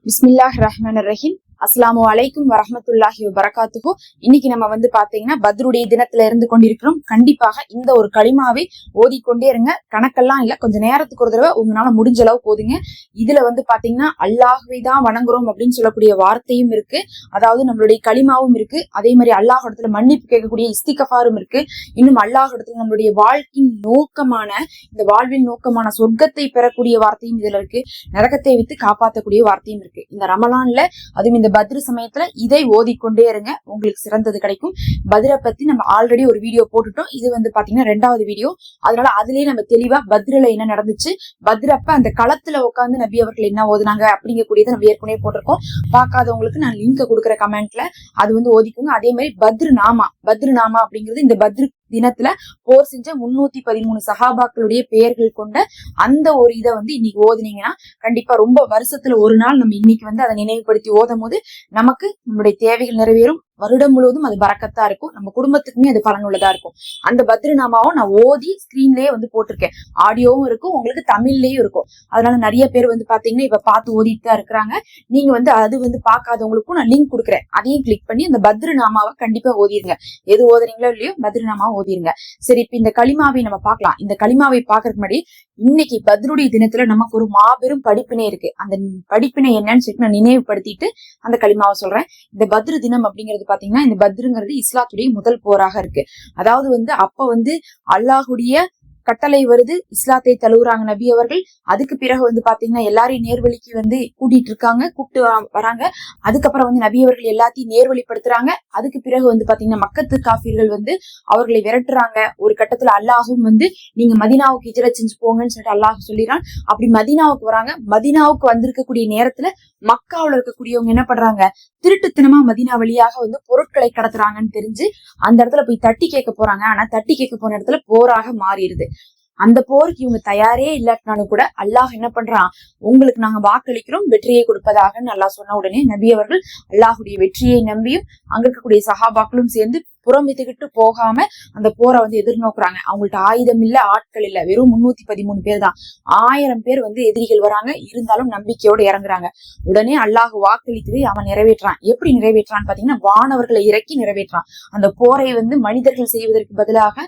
பிஸ்மில்லாஹ் ரஹ்மான் ரஹீம். அஸ்ஸலாமு அலைக்கும் வரஹ்மத்துல்லாஹி வபரகாத்துஹு. இன்னைக்கு நம்ம பாத்தீங்கன்னா பத்ருடைய தினத்துல இருந்து கொண்டிருக்கிறோம். கண்டிப்பாக இந்த ஒரு களிமாவை ஓதிக்கொண்டே இருங்க. கணக்கெல்லாம் இல்ல, கொஞ்சம் நேரத்துக்கு ஒரு தடவை உங்களால முடிஞ்ச அளவு போதுங்க. இதுல பாத்தீங்கன்னா அல்லாஹ்வை தான் வணங்குறோம் அப்படின்னு சொல்லக்கூடிய வார்த்தையும் இருக்கு, அதாவது நம்மளுடைய களிமாவும் இருக்கு. அதே மாதிரி அல்லாஹ் இடத்துல மன்னிப்பு கேட்கக்கூடிய இஸ்திகஃபாரும் இருக்கு. இன்னும் அல்லாஹ் இடத்துல நம்மளுடைய வாழ்க்கையின் நோக்கமான இந்த வாழ்வின் நோக்கமான சொர்க்கத்தை பெறக்கூடிய வார்த்தையும் இதுல இருக்கு. நரகத்தை விட்டு காப்பாற்றக்கூடிய வார்த்தையும் இருக்கு. இந்த ரமலான்ல அதுவும் இந்த பத்ரு சமயத்துல இதை ஓதிக்கொண்டே இருங்க, உங்களுக்கு சிறந்தது கிடைக்கும். பத்ரை பத்தி நம்ம ஆல்ரெடி ஒரு வீடியோ போட்டுட்டோம். இது பாத்தீங்கன்னா 2வது வீடியோ. அதனால அதுலயே நம்ம தெளிவா பத்ருல என்ன நடந்துச்சு, பத்ரப்ப அந்த களத்துல உட்காந்து நபி அவர்கள் என்ன ஓதுனாங்க அப்படிங்கக்கூடியதை நம்ம ஏற்கனவே போட்டிருக்கோம். பார்க்காதவங்களுக்கு நான் லிங்க் கொடுக்குற கமெண்ட்ல அது ஓதிக்குங்க. அதே மாதிரி பத்ரு நாமா அப்படிங்கிறது இந்த பத்ரு தினத்துல போர் செஞ்ச 313 சஹாபாக்களுடைய பெயர்கள் கொண்ட அந்த ஒரு இதை இன்னைக்கு ஓதுனீங்கன்னா கண்டிப்பா ரொம்ப வருஷத்துல ஒரு நாள் நம்ம இன்னைக்கு அதை நினைவுபடுத்தி ஓதும் போது நமக்கு நம்மளுடைய தேவைகள் நிறைவேறும். வருடம் முழுவதும் அது பரக்கத்தா இருக்கும், நம்ம குடும்பத்துக்குமே அது பலனுள்ளதா இருக்கும். அந்த பத்ரு நாமாவும் நான் ஓதி ஸ்கிரீன்லயே போட்டிருக்கேன். ஆடியோவும் இருக்கும், உங்களுக்கு தமிழ்லயும் இருக்கும். அதனால நிறைய பேர் பாத்தீங்கன்னா இப்ப பார்த்து ஓதிட்டு தான் இருக்கிறாங்க. நீங்க அது பார்க்காதவங்களுக்கும் நான் லிங்க் கொடுக்குறேன், அதையும் கிளிக் பண்ணி அந்த பத்ரு நாமாவை கண்டிப்பா ஓதிருங்க. எது ஓதுறீங்களோ இல்லையோ பத்ரு நாமாவை ஓதிருங்க. சரி, இப்ப இந்த களிமாவை நம்ம பார்க்கலாம். இந்த களிமாவை பாக்குறதுக்கு முன்னாடி இன்னைக்கு பத்ருடைய தினத்துல நமக்கு ஒரு மாபெரும் படிப்பினை இருக்கு. அந்த படிப்பினை என்னன்னு சொல்லிட்டு நான் நினைவுபடுத்திட்டு அந்த களிமாவை சொல்றேன். இந்த பத்ரு தினம் அப்படிங்கிறது பாத்தீங்கன்னா, இந்த பத்ருங்கிறது இஸ்லாத்துடைய முதல் போராக இருக்கு. அதாவது அப்ப அல்லாஹுடைய கட்டளை வருது, இஸ்லாத்தை தழுவுறாங்க நபி அவர்கள். அதுக்கு பிறகு பாத்தீங்கன்னா எல்லாரையும் நேர்வழிக்கு கூட்டிட்டு இருக்காங்க, கூப்பிட்டு வராங்க. அதுக்கப்புறம் நபி அவர்கள் எல்லாத்தையும் நேர்வழிப்படுத்துறாங்க. அதுக்கு பிறகு பாத்தீங்கன்னா மக்கத்து காஃபிர்கள் அவர்களை விரட்டுறாங்க. ஒரு கட்டத்துல அல்லாஹும் நீங்க மதீனாவுக்கு ஹிஜ்ரத் செஞ்சு போங்கன்னு சொல்லிட்டு அல்லாஹ் சொல்லிடுறான். அப்படி மதீனாவுக்கு வராங்க. மதீனாவுக்கு வந்திருக்கக்கூடிய நேரத்துல மக்காவுல இருக்கக்கூடியவங்க என்ன பண்றாங்க, திருட்டுத்தனமா மதீனா வழியாக பொருட்களை கடத்துறாங்கன்னு தெரிஞ்சு அந்த இடத்துல போய் தட்டி கேட்க போறாங்க. ஆனா தட்டி கேட்க போன இடத்துல போராக மாறிடுது. அந்த போருக்கு இவங்க தயாரே இல்லாட்டினாலும் கூட அல்லாஹ் என்ன பண்றான், உங்களுக்கு நாங்க வாக்களிக்கிறோம், வெற்றியை கொடுப்பதாக அல்லாஹ் சொன்ன உடனே நபி அவர்கள் அல்லாஹுடைய வெற்றியை நம்பியும் அங்க இருக்கக்கூடிய சஹாபாக்களும் சேர்ந்து புறமித்துக்கிட்டு போகாம அந்த போரை எதிர்நோக்குறாங்க. அவங்கள்ட்ட ஆயுதம் இல்ல, ஆட்கள் இல்ல, வெறும் 313 பேர் தான். 1000 பேர் எதிரிகள் வராங்க. இருந்தாலும் நம்பிக்கையோட இறங்குறாங்க. உடனே அல்லாஹ் வாக்களித்ததை அவன் நிறைவேற்றான். எப்படி நிறைவேற்றான்னு பாத்தீங்கன்னா, வானவர்களை இறக்கி நிறைவேற்றான். அந்த போரை மனிதர்கள் செய்வதற்கு பதிலாக,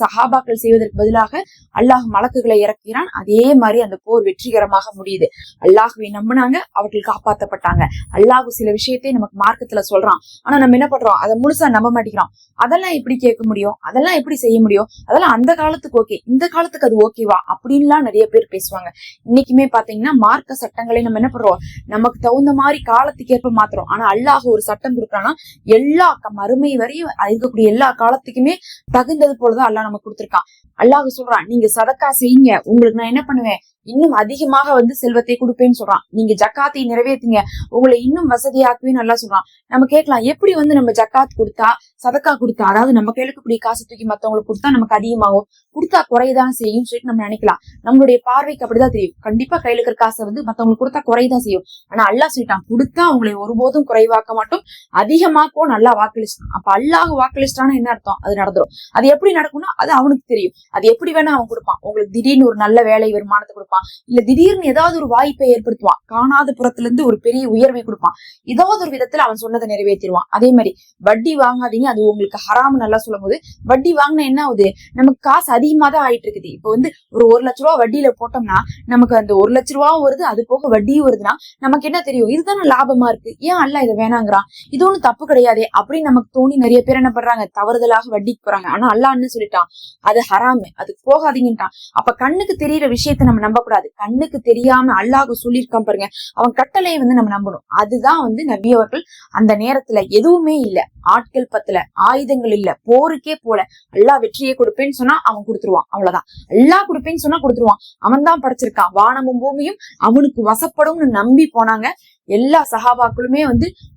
சஹாபாக்கள் செய்வதற்கு பதிலாக அல்லாஹ் மலக்குகளை இறக்கிறான். அதே மாதிரி அந்த போர் வெற்றிகரமாக முடியுது. அல்லாஹுவை நம்பினாங்க, அவர்கள் காப்பாற்றப்பட்டாங்க. அல்லாஹ் சில விஷயத்தை நமக்கு மார்க்கத்துல சொல்றான். ஆனா நம்ம என்ன பண்றோம், அதை முழுசா நம்ப மாட்டேங்கிறோம். அதெல்லாம் எப்படி கேட்க முடியும், அதெல்லாம் எப்படி செய்ய முடியும், அதெல்லாம் அந்த காலத்துக்கு ஓகே, இந்த காலத்துக்கு அது ஓகேவா அப்படின்லாம் நிறைய பேர் பேசுவாங்க. இன்னைக்குமே பாத்தீங்கன்னா மார்க்க சட்டங்களை நம்ம என்ன பண்றோம், நமக்கு தகுந்த மாதிரி காலத்துக்கு ஏற்ப மாத்துறோம். ஆனா அல்லாஹ் ஒரு சட்டம் கொடுக்குறான்னா எல்லா மறுமை வரையும் இருக்கக்கூடிய எல்லா காலத்துக்குமே தகுந்தது போலதான் அல்லாஹ் நமக்கு கொடுத்திருக்கான். அல்லாஹ் சொல்றான், நீங்க சதக்கா செய்யுங்க, உங்களுக்கு நான் என்ன பண்ணுவேன், இன்னும் அதிகமாக செல்வத்தை கொடுப்பேன்னு சொல்றான். நீங்க ஜக்காத்தை நிறைவேற்றுங்க, உங்களை இன்னும் வசதியாக்குவேன்னு நல்லா சொல்றான். நம்ம கேட்கலாம், எப்படி நம்ம ஜக்காத் கொடுத்தா, சதக்கா கொடுத்தா, அதாவது நம்ம கையில கூடிய காசு தூக்கி மத்தவங்களுக்கு கொடுத்தா நமக்கு அதிகமாகும், கொடுத்தா குறையதான் செய்யும் சொல்லிட்டு நம்ம நினைக்கலாம். நம்மளுடைய பார்வைக்கு அப்படிதான் தெரியும். கண்டிப்பா கையில இருக்கிற காசை மத்தவங்களுக்கு கொடுத்தா குறையதான் செய்யும். ஆனா அல்லாஹ் சொல்லிட்டான், கொடுத்தா அவங்களை ஒருபோதும் குறைவாக்க மாட்டோம், அதிகமாக்கும் நல்லா வாக்களிச்சிட்டான். அப்ப அல்லாஹ் வாக்களிச்சிட்டான்னு என்ன அர்த்தம், அது நடந்துரும். அது எப்படி நடக்கும்னா அது அவனுக்கு தெரியும். அது எப்படி வேணா அவன் கொடுப்பான். உங்களுக்கு திடீர்னு ஒரு நல்ல வேலை வருமானத்தை கொடுப்பான், இல்ல திடீர்னு ஏதாவது ஒரு வாய்ப்பை ஏற்படுத்துவான், காணாத புறத்துல இருந்து ஒரு பெரிய உயர்வை கொடுப்பான். ஏதாவது ஒரு விதத்துல அவன் சொன்னதை நிறைவேற்றிடுவான். அதே மாதிரி வட்டி வாங்காதீங்க, அது உங்களுக்கு ஹராம் நல்லா சொல்லும் போது, வட்டி வாங்கினா என்ன ஆகுது, நமக்கு காசு அதிகமா தான் ஆயிட்டு இருக்குது. இப்ப ஒரு 1 லட்ச ரூபா வட்டியில போட்டோம்னா நமக்கு அந்த 1 லட்ச ரூபாவும் வருது, அது போக வட்டியும் வருதுன்னா நமக்கு என்ன தெரியும், இதுதானே லாபமா இருக்கு, ஏன் அல்லாஹ் இதை வேணாங்கிறான், இது ஒண்ணும் தப்பு கிடையாது அப்படின்னு நமக்கு தோணி நிறைய பேர் என்ன பண்றாங்க, தவறுதலாக வட்டிக்கு போறாங்க. ஆனா அல்லாஹ் என்ன சொல்லிட்டான், அது ஹராமு, அதுக்கு போகாதீங்கட்டான். அப்ப கண்ணுக்கு தெரியற விஷயத்த நம்ம நம்ப கூடாது. கண்ணுக்கு தெரியாம அல்லாஹ் சொல்லியிருக்கான் பாருங்க, அவன் கட்டளையை நம்ம நம்பணும். அதுதான் நபி அவர்கள் அந்த நேரத்துல எதுவுமே இல்ல, ஆட்கள் பத்தல, ஆயுதங்கள் இல்ல, போருக்கே போல, அல்லாஹ் வெற்றியை கொடுப்பேன்னு சொன்னா அவன் கொடுத்துருவான். அவ்வளவுதான். அல்லாஹ் கொடுப்பேன்னு சொன்னா கொடுத்துருவான். அவன் தான் படைச்சிருக்கான். வானமும் பூமியும் அவனுக்கு வசப்படும்னு நம்பி போனாங்க. எல்லா சஹாபாக்களுமே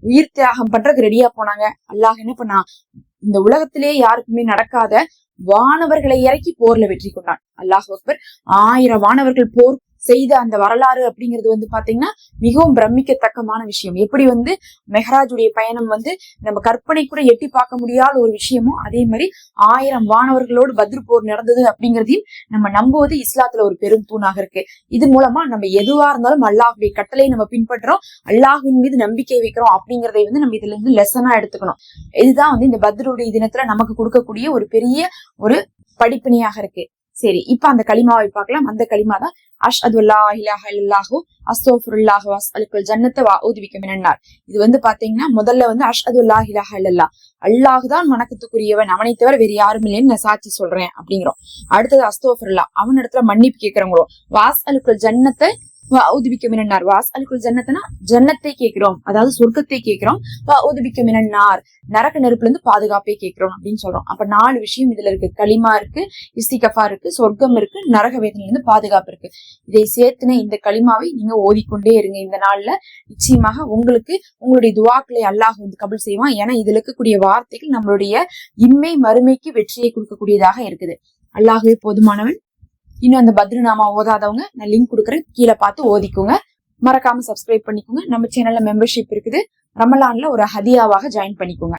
உயிர் தியாகம் பண்றதுக்கு ரெடியா போனாங்க. அல்லாஹ் என்ன பண்ணா, இந்த உலகத்திலே யாருக்குமே நடக்காத வானவர்களை இறக்கி போர்ல வெற்றி கொண்டான். அல்லாஹ் அக்பர். 1000 வானவர்கள் போர் செய்த அந்த வரலாறு அப்படிங்கிறது வந்து பாத்தீங்கன்னா மிகவும் பிரமிக்கத்தக்கமான விஷயம். எப்படி வந்து மெஹராஜுடைய பயணம் வந்து நம்ம கற்பனை கூட எட்டி பார்க்க முடியாத ஒரு விஷயமோ, அதே மாதிரி 1000 வானவர்களோடு பத்ரு போர் நடந்தது அப்படிங்கிறதையும் நம்ம நம்புவது இஸ்லாத்துல ஒரு பெரும் தூணாக இருக்கு. இது மூலமா நம்ம எதுவா இருந்தாலும் அல்லாஹுடைய கட்டளை நம்ம பின்பற்றோம், அல்லாஹ்வின் மீது நம்பிக்கை வைக்கிறோம் அப்படிங்கறதை வந்து நம்ம இதுல இருந்து லெசனா எடுத்துக்கணும். இதுதான் வந்து இந்த பத்ருடைய தினத்துல நமக்கு கொடுக்கக்கூடிய ஒரு பெரிய ஒரு படிப்பினையாக இருக்கு. சரி, இப்ப அந்த களிமாவை பார்க்கலாம். அந்த களிமா தான் அஷ்ஹது அல்லா இலாஹ இல்லல்லாஹு அஸ்தக்ஃபிருல்லாஹ் வஅஸ்அலுல் ஜன்னத வஅஊது பிக மினன்னார். இது வந்து பாத்தீங்கன்னா முதல்ல வந்து அஷ்ஹது அல்லா இலாஹ இல்லல்லாஹ், அல்லாஹ் தான் வணக்கத்துக்குரியவன், அவனை தவிர வேறு யாரும் இல்லைன்னு நான் சாட்சி சொல்றேன் அப்படிங்கிறோம். அடுத்தது அஸ்தக்ஃபிருல்லாஹ், அவன் இடத்துல மன்னிப்பு கேட்கிறவங்களோ, வஅஸ்அலுல் ஜன்னத வஅஊது பிக மினன்னார், வஅஸ்அலுல் ஜன்னத்னா ஜன்னத்தை கேட்கிறோம், அதாவது சொர்க்கத்தை கேட்கிறோம். வஅஊது பிக மினன்னார், நரக நெருப்புல இருந்து பாதுகாப்பை கேட்கிறோம் அப்படின்னு சொல்றோம். அப்ப 4 விஷயம் இதுல இருக்கு. களிமா இருக்கு, இஸ்திகஃபா இருக்கு, சொர்க்கம் இருக்கு, நரக வேதனையில இருந்து பாதுகாப்பு இருக்கு. இதை சேர்த்துன இந்த களிமாவை நீங்க ஓதிக்கொண்டே இருங்க. இந்த நாள்ல நிச்சயமாக உங்களுக்கு உங்களுடைய துவாக்களை அல்லாஹ் வந்து கபூல் செய்வான். ஏன்னா இதுல இருக்கக்கூடிய வார்த்தைகள் நம்மளுடைய இம்மை மறுமைக்கு வெற்றியை கொடுக்கக்கூடியதாக இருக்குது. அல்லாஹ்வே போதுமானவன். இன்னும் அந்த பத்ரு நாமா ஓதாதவங்க நான் லிங்க் கொடுக்குறேன், கீழே பார்த்து ஓதிக்கோங்க. மறக்காம சப்ஸ்கிரைப் பண்ணிக்கோங்க. நம்ம சேனல்ல மெம்பர்ஷிப் இருக்குது, ரமலான்ல ஒரு ஹதியாவாக ஜாயின் பண்ணிக்கோங்க.